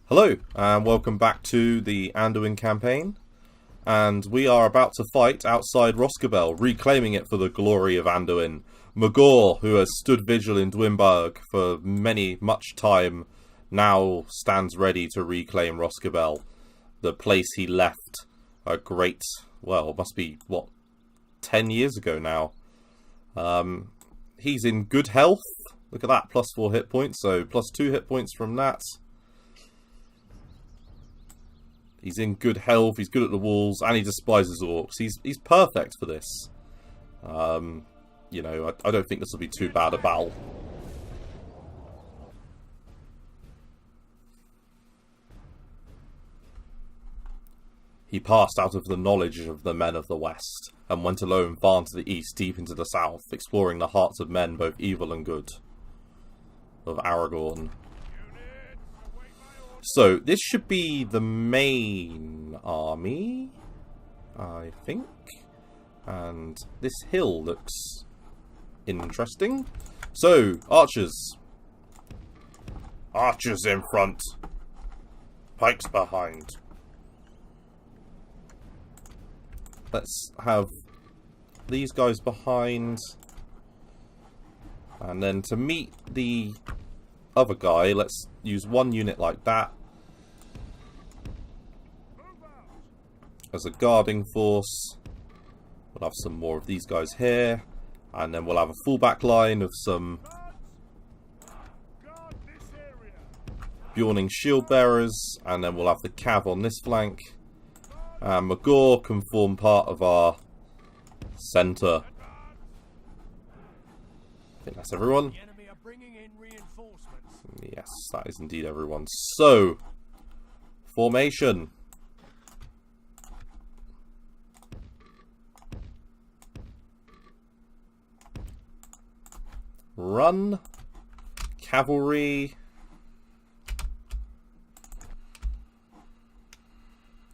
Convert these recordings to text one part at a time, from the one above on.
Hello, and welcome back to the Anduin campaign. And we are about to fight outside Roscabel, reclaiming it for the glory of Anduin. Magor, who has stood vigil in Dwinberg for much time, now stands ready to reclaim Roscabel, the place he left a great, well, must be, 10 years ago now. He's in good health. Look at that, plus 4 hit points, so plus 2 hit points from that. He's in good health, he's good at the walls, and he despises orcs. He's perfect for this. You know, I don't think this will be too bad a battle. He passed out of the knowledge of the men of the west, and went alone far into the east, deep into the south, exploring the hearts of men, both evil and good. Of Aragorn. So, this should be the main army, I think. And this hill looks interesting. So, archers. Archers in front. Pikes behind. Let's have these guys behind. And then to meet the other guy, let's use one unit like that as a guarding force. We'll have some more of these guys here, and then we'll have a fullback line of some Bjorning shield bearers, and then we'll have the cav on this flank, and Magor can form part of our centre. I think that's everyone. Yes, that is indeed everyone. So, formation. Run. Cavalry.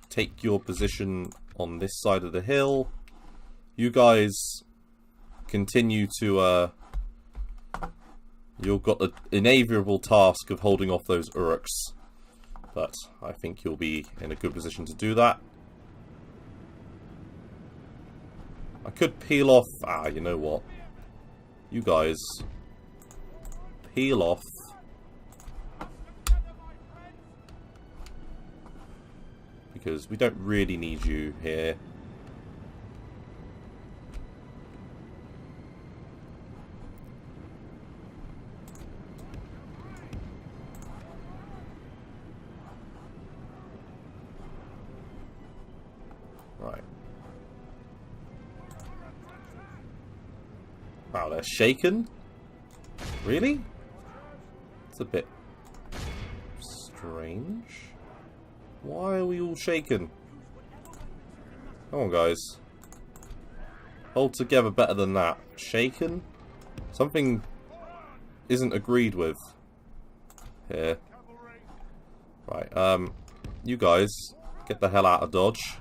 Take your position on this side of the hill. You guys continue to you've got the inevitable task of holding off those Uruks, but I think you'll be in a good position to do that. I could peel off... you know what? You guys, peel off. Because we don't really need you here. Right. Wow, they're shaken? Really? It's a bit strange. Why are we all shaken? Come on, guys. Hold together better than that. Shaken? Something isn't agreed with here. Right, you guys, get the hell out of Dodge.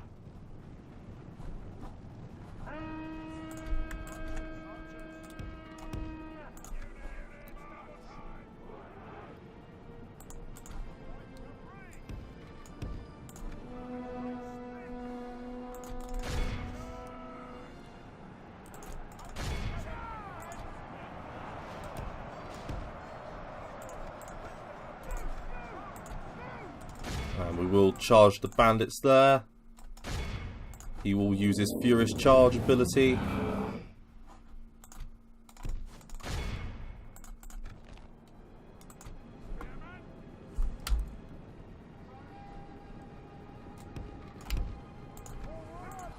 And we will charge the bandits there. He will use his Furious Charge ability.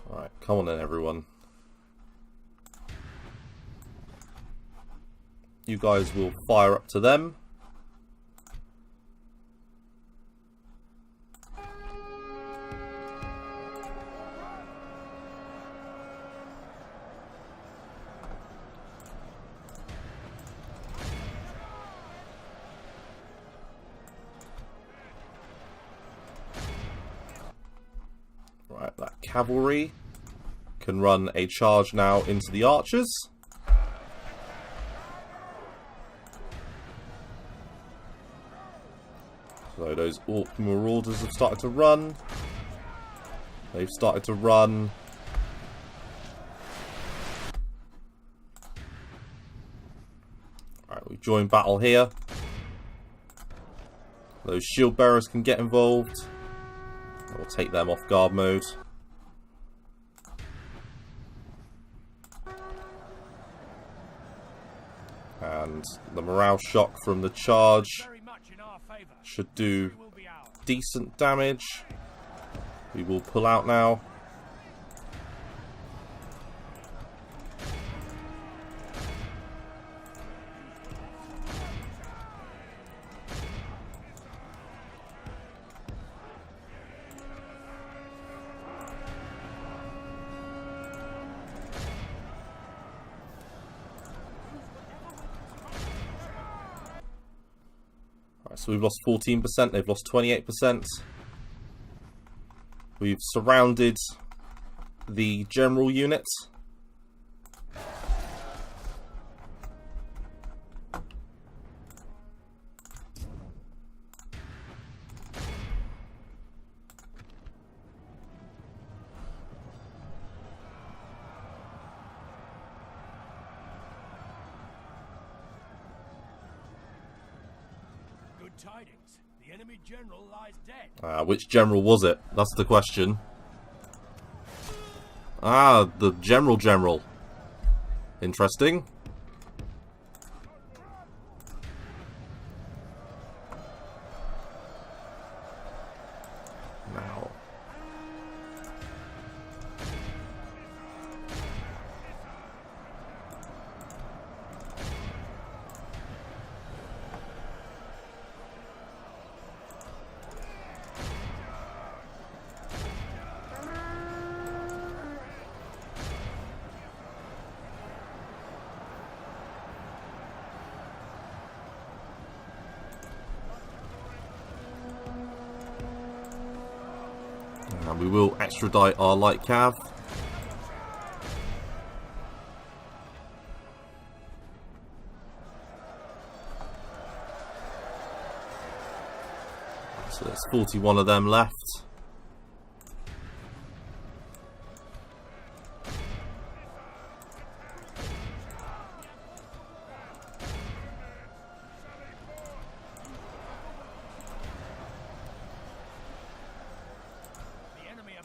Alright, come on then, everyone. You guys will fire up to them. Right, that cavalry can run a charge now into the archers. So those Orc Marauders have started to run. They've started to run. Alright, we join battle here. Those shield bearers can get involved. We'll take them off guard mode. And the morale shock from the charge should do decent damage. We will pull out now. So we've lost 14%, they've lost 28%. We've surrounded the general unit. Tidings. The enemy general lies dead. Which general was it? That's the question. The general. Interesting. Now. And we will extradite our light cav. So there's 41 of them left.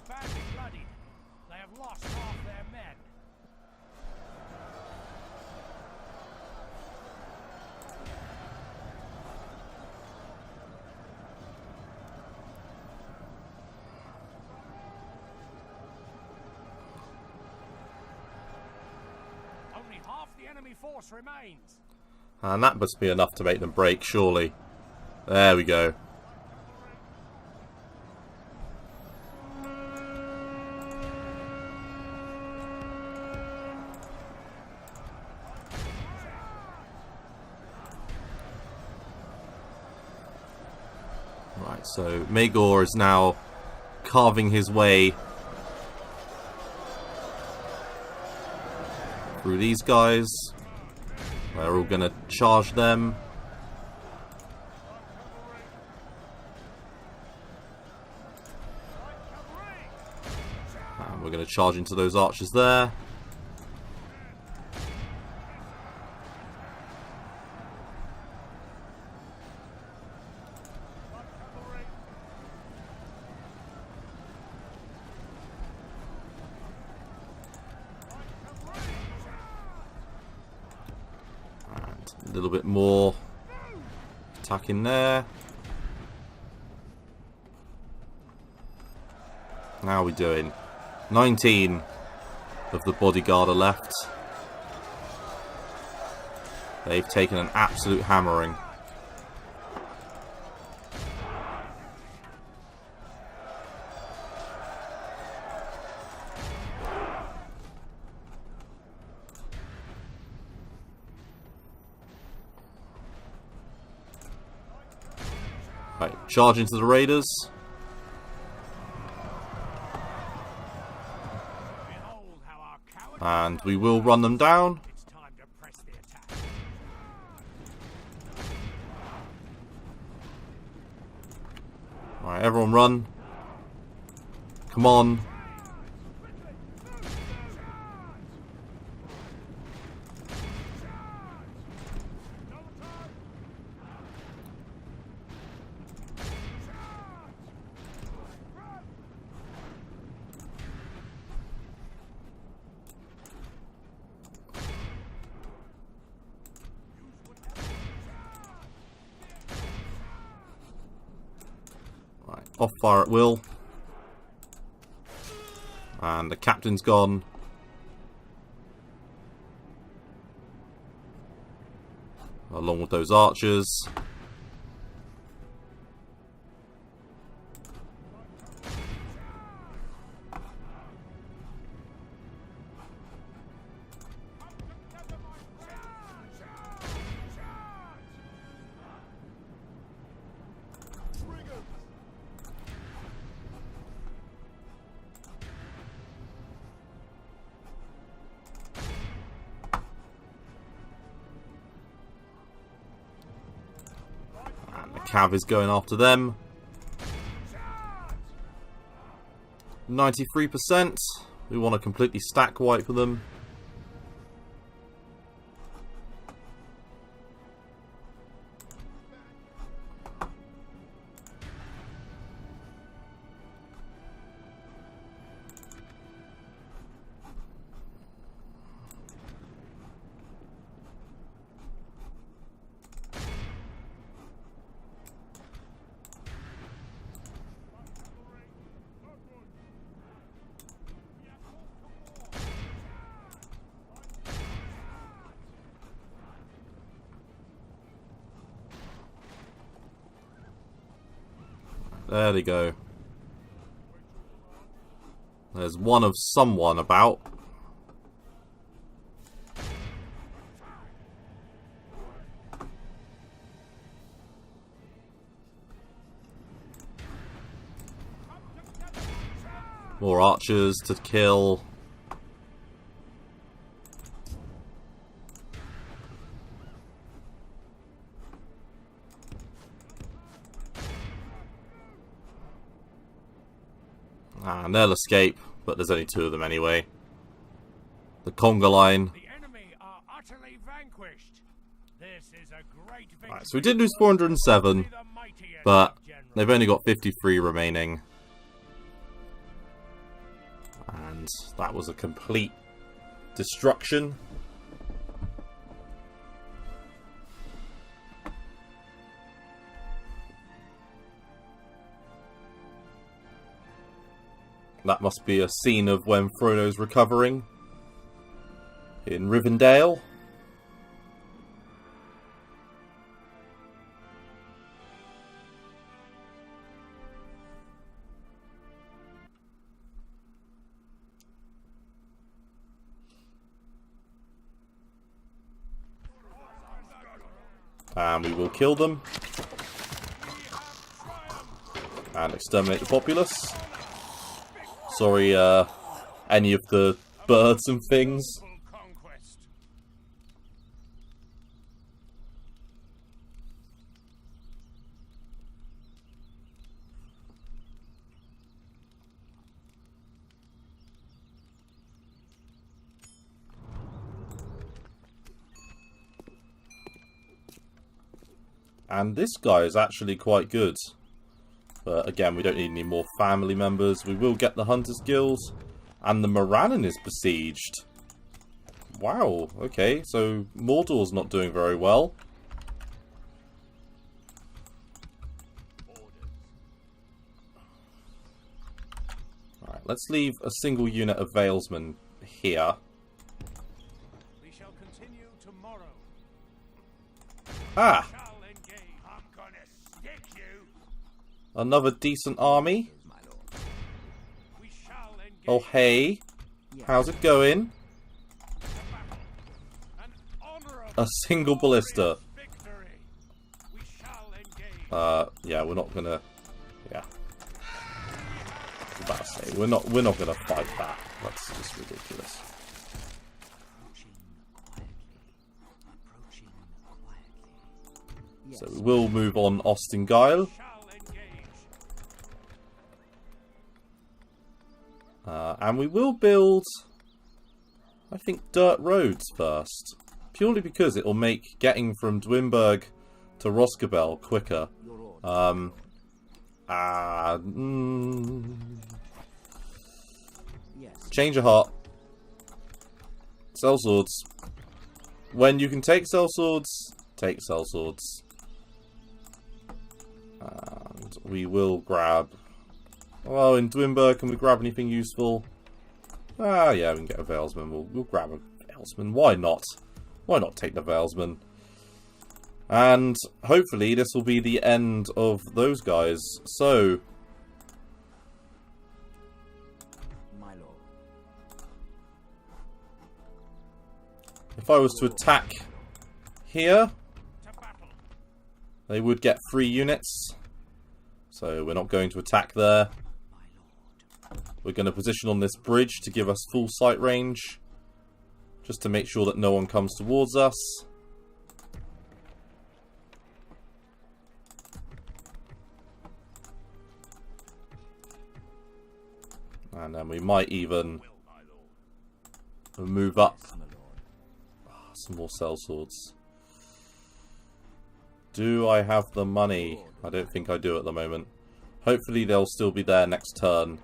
Badly bloodied. They have lost half their men. Only half the enemy force remains. And that must be enough to make them break, surely. There we go. Right, so Magor is now carving his way through these guys. We're all going to charge them. And we're going to charge into those archers there. A little bit more attacking there. How are we doing? 19 of the bodyguard are left. They've taken an absolute hammering. Right, charge into the raiders. And we will run them down. Alright, everyone run. Come on. Right, off fire at will. And the captain's gone. Along with those archers. Cav is going after them. 93%. We want to completely stack wipe them. There they go. There's one of someone about. More archers to kill. And they'll escape, but there's only two of them anyway. The conga line. The enemy are utterly vanquished. This is a great victory. Right, so we did lose 407, but they've only got 53 remaining. And that was a complete destruction. That must be a scene of when Frodo's recovering in Rivendell. And we will kill them. And exterminate the populace. Sorry, any of the birds and things. And this guy is actually quite good. But again, we don't need any more family members. We will get the Hunter's Guild. And the Morannon is besieged. Wow, okay. So Mordor's not doing very well. Alright, let's leave a single unit of Valesmen here. We shall continue tomorrow. Ah! I'm gonna stick you. Another decent army. We shall engage. Oh, hey. How's it going? An honorable A single ballista. victory. We shall engage. Yeah, we're not gonna... Yeah. I was about to say, we're not gonna fight that. That's just ridiculous. So we will move on Austin Guile. Shall engage. And we will build, I think, dirt roads first. Purely because it will make getting from Dwinberg to Roscabel quicker. Change of heart. Sellswords. When you can take sellswords, take sellswords. And we will grab... Oh, in Dwinberg, can we grab anything useful? Ah, yeah, we can get a Valesman. We'll grab a Valesman. Why not? Why not take the Valesman? And hopefully this will be the end of those guys. So... If I was to attack here, they would get 3 units. So we're not going to attack there. We're going to position on this bridge to give us full sight range. Just to make sure that no one comes towards us. And then we might even move up. Some more sellswords. Do I have the money? I don't think I do at the moment. Hopefully they'll still be there next turn.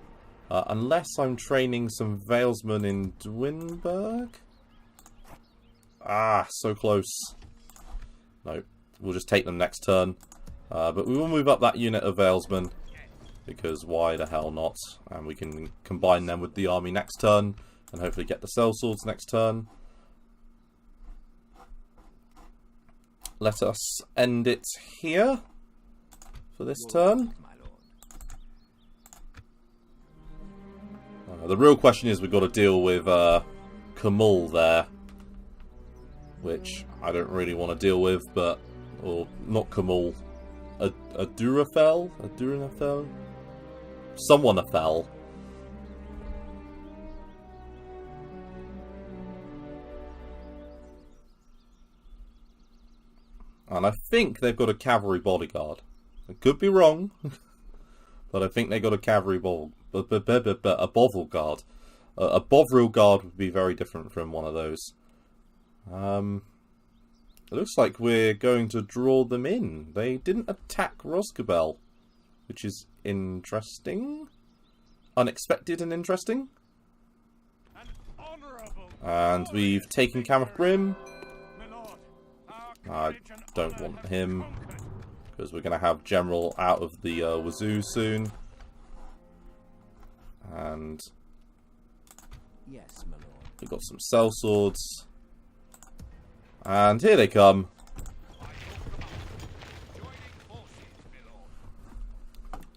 Unless I'm training some Valesmen in Dwinberg? Ah, so close. No, we'll just take them next turn. But we will move up that unit of Valesmen. Because why the hell not? And we can combine them with the army next turn. And hopefully get the sellswords next turn. Let us end it here for this turn. The real question is we've got to deal with Kamul there, which I don't really want to deal with, but... Or, not Kamul. Adurafel? Adurafel? Someone Afel. And I think they've got a cavalry bodyguard. I could be wrong, but I think they got a cavalry a Bovril guard. A Bovril guard would be very different from one of those. It looks like we're going to draw them in. They didn't attack Roscabel, which is interesting. Unexpected and interesting. And we've taken Cameth Grim. I don't want him, because we're going to have General out of the wazoo soon. And we've got some sellswords. And here they come.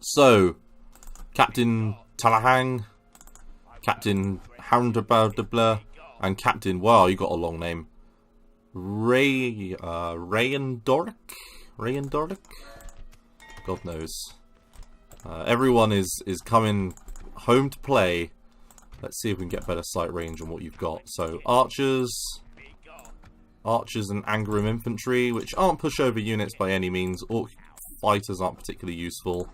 So, Captain Talahang, Captain Houndabardabla, and Captain, wow, you got a long name. Rayandoric? God knows. Everyone is coming home to play. Let's see if we can get better sight range on what you've got. So, archers and Angrim infantry, which aren't pushover units by any means. Orc fighters aren't particularly useful.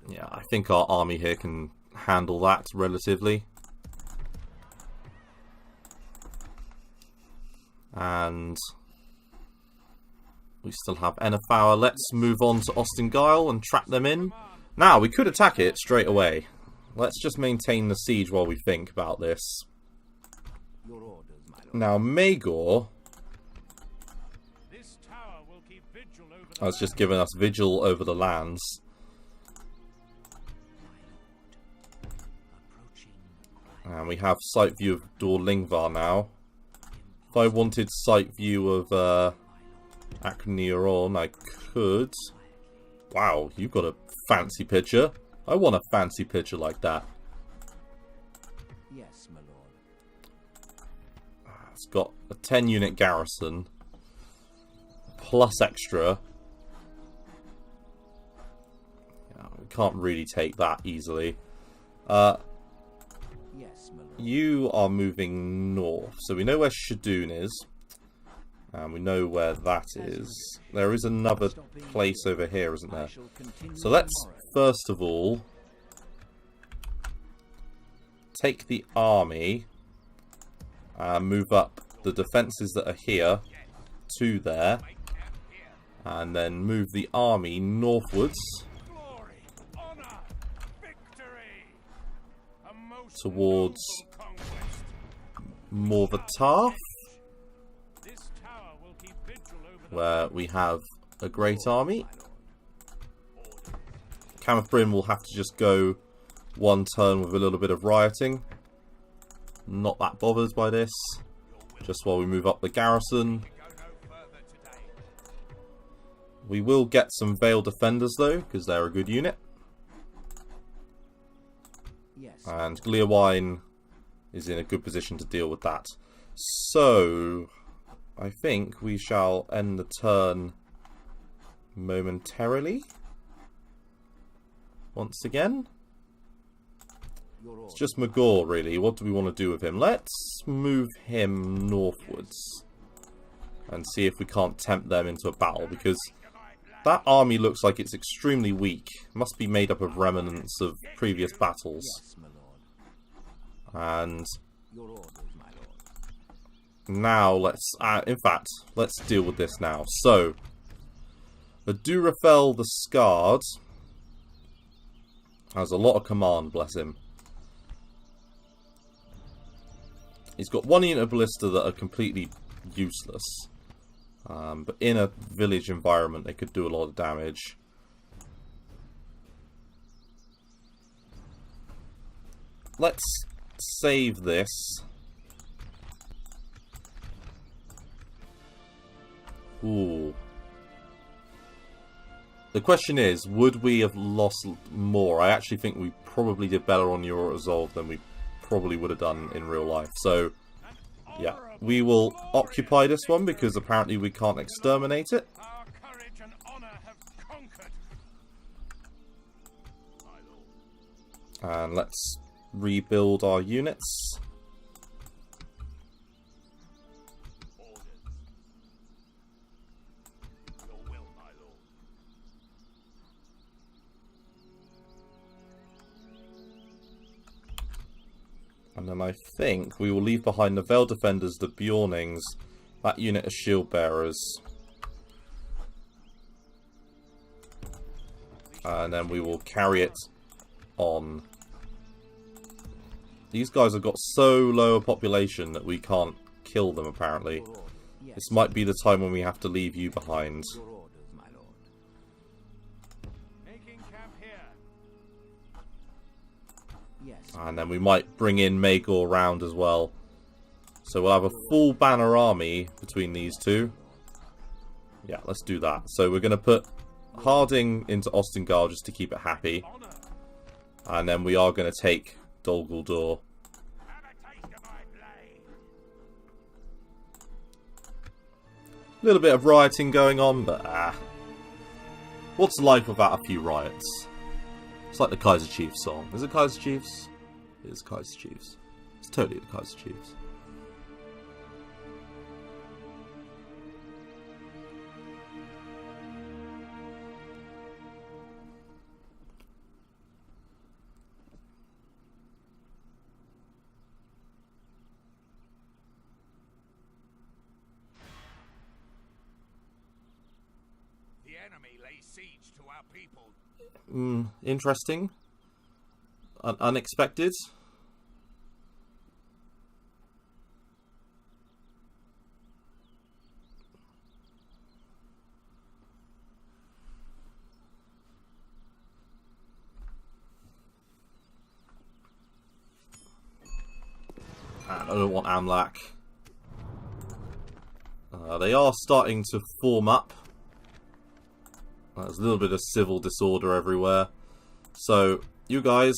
Yeah, I think our army here can handle that relatively. And we still have Ennifower. Let's move on to Ostengyle and trap them in. Now, we could attack it straight away. Let's just maintain the siege while we think about this. Now, Magor has just given us vigil over the lands. And we have sight view of Dor Lingvar now. If I wanted sight view of Acneoron, I could. Wow, you've got a fancy picture. I want a fancy picture like that. Yes, my lord. It's got a 10 unit garrison. Plus extra. Yeah, we can't really take that easily. Yes, my lord. You are moving north. So we know where Shadoon is. And we know where that is. There is another place over here, isn't there? So let's, first of all, take the army and move up the defences that are here to there, and then move the army northwards Glory, honor, victory. A most towards noble conquest. Morvatarth, This tower will keep vigil over the where we have a great army. Cameth Bryn will have to just go one turn with a little bit of rioting. Not that bothered by this. Just while we move up the garrison. go no further today. We will get some Veiled Defenders though, because they're a good unit. Yes. And Gleowine is in a good position to deal with that. So, I think we shall end the turn momentarily. Once again. It's just Magor, really. What do we want to do with him? Let's move him northwards. And see if we can't tempt them into a battle. Because that army looks like it's extremely weak. Must be made up of remnants of previous battles. Yes, my lord. And Your orders, my lord. now let's... in fact, let's deal with this now. So, the Durafel the Scarred has a lot of command, bless him. He's got one unit of ballista that are completely useless. But in a village environment, they could do a lot of damage. Let's save this. Ooh. The question is, would we have lost more? I actually think we probably did better on Euro Resolve than we probably would have done in real life. So, yeah, we will occupy this one because apparently we can't exterminate it. Our courage and honor have conquered. And let's rebuild our units. And then I think we will leave behind the Veil Defenders, the Bjornings, that unit of Shield Bearers. And then we will carry it on. These guys have got so low a population that we can't kill them, apparently. Your order. Yes. This might be the time when we have to leave you behind. Your orders, my lord. Making camp here. Yes. And then we might bring in Magor round as well. So we'll have a full banner army between these two. Yeah, let's do that. So we're going to put Harding into Ostengard just to keep it happy. Honor. And then we are going to take Dol Guldur. Have a taste of my blade. A little bit of rioting going on, but what's life without a few riots? It's like the Kaiser Chiefs song. Is it Kaiser Chiefs? It is Kaiser Chiefs. It's totally the Kaiser Chiefs. The enemy lays siege to our people. Interesting. Unexpected. And I don't want Amlak. They are starting to form up. There's a little bit of civil disorder everywhere. So, you guys,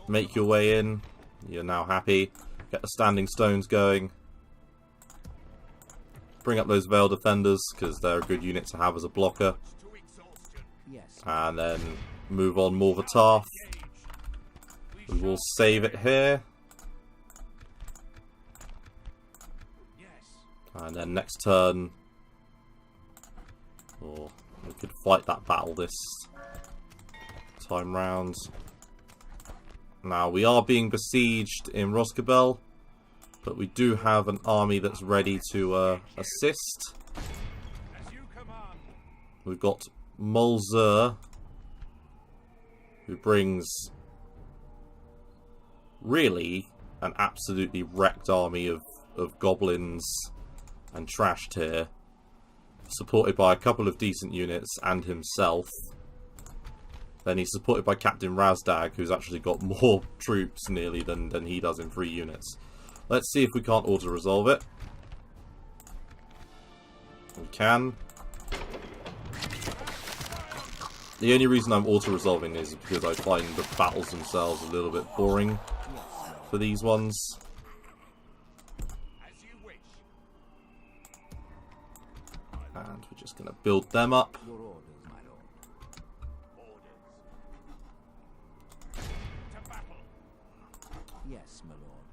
make your way in. You're now happy. Get the standing stones going. Bring up those Veil Defenders, because they're a good unit to have as a blocker. To exhaustion. Yes. And then move on Morvatarth. We We will shall save it here. Yes. And then next turn... Or we could fight that battle this time round. Now, we are being besieged in Roscabel, but we do have an army that's ready to assist. As you command. We've got Mulzer, who brings really an absolutely wrecked army of goblins and trashed here, supported by a couple of decent units and himself. Then he's supported by Captain Razdag, who's actually got more troops nearly than he does in 3 units. Let's see if we can't auto-resolve it. We can. The only reason I'm auto-resolving is because I find the battles themselves a little bit boring for these ones. As you wish. And we're just going to build them up. Your orders, my lord. Orders. To battle. Yes, my lord.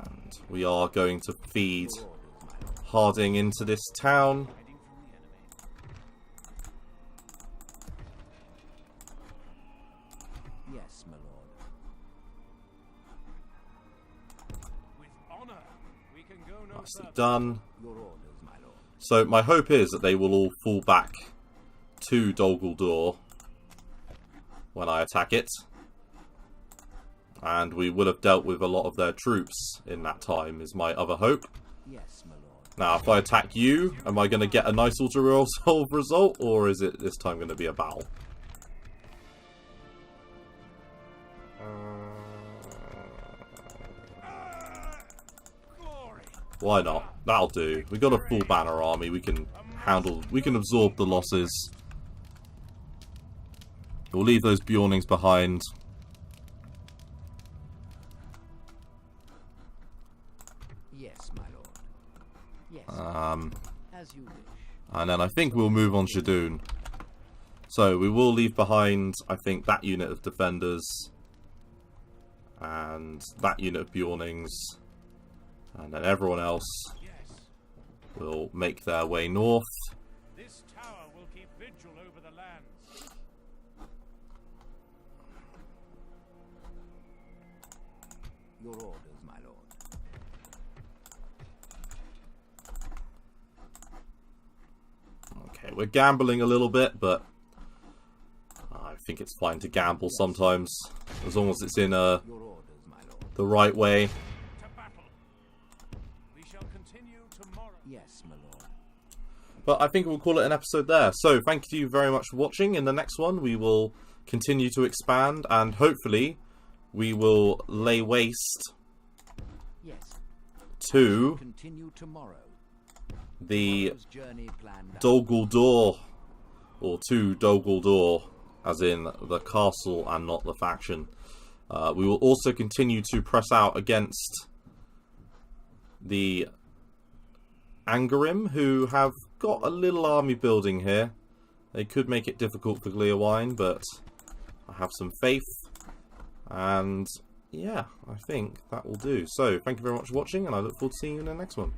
And we are going to feed Your orders, my lord. Harding into this town. Hiding from the enemy. Yes, my lord. With honor. We can go no Nicely further. done. Your orders, my lord. So my hope is that they will all fall back to Dol Guldur when I attack it. And we will have dealt with a lot of their troops in that time, is my other hope. Yes, my lord. Now, if I attack you, am I going to get a nice auto-resolve result, or is it this time going to be a battle? Glory. Why not? That'll do. We got a full banner army. We can absorb the losses. We'll leave those Bjornings behind. Yes, my lord. Yes. As you wish. And then I think we'll move on Shadoon. So we will leave behind, I think, that unit of defenders. And that unit of Bjornings. And then everyone else Yes. will make their way north. This tower will keep vigil over the lands. Your orders, my lord. Okay, we're gambling a little bit, but I think it's fine to gamble sometimes. As long as it's in Your orders, my lord. the right way. To battle. We shall continue tomorrow. Yes, my lord. But I think we'll call it an episode there. So thank you very much for watching. In the next one, we will continue to expand, and hopefully we will lay waste Yes. to Continue tomorrow. the Tomorrow's journey planned out. Dol Guldur, or to Dol Guldur, as in the castle and not the faction. We will also continue to press out against the Angarim, who have got a little army building here. They could make it difficult for Gleowine, but I have some faith. And yeah, I think that will do. So, thank you very much for watching, and I look forward to seeing you in the next one.